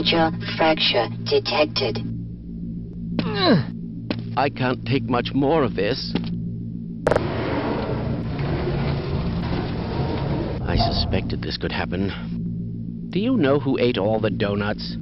Major fracture detected. I can't take much more of this. I suspected this could happen. Do you know who ate all the donuts?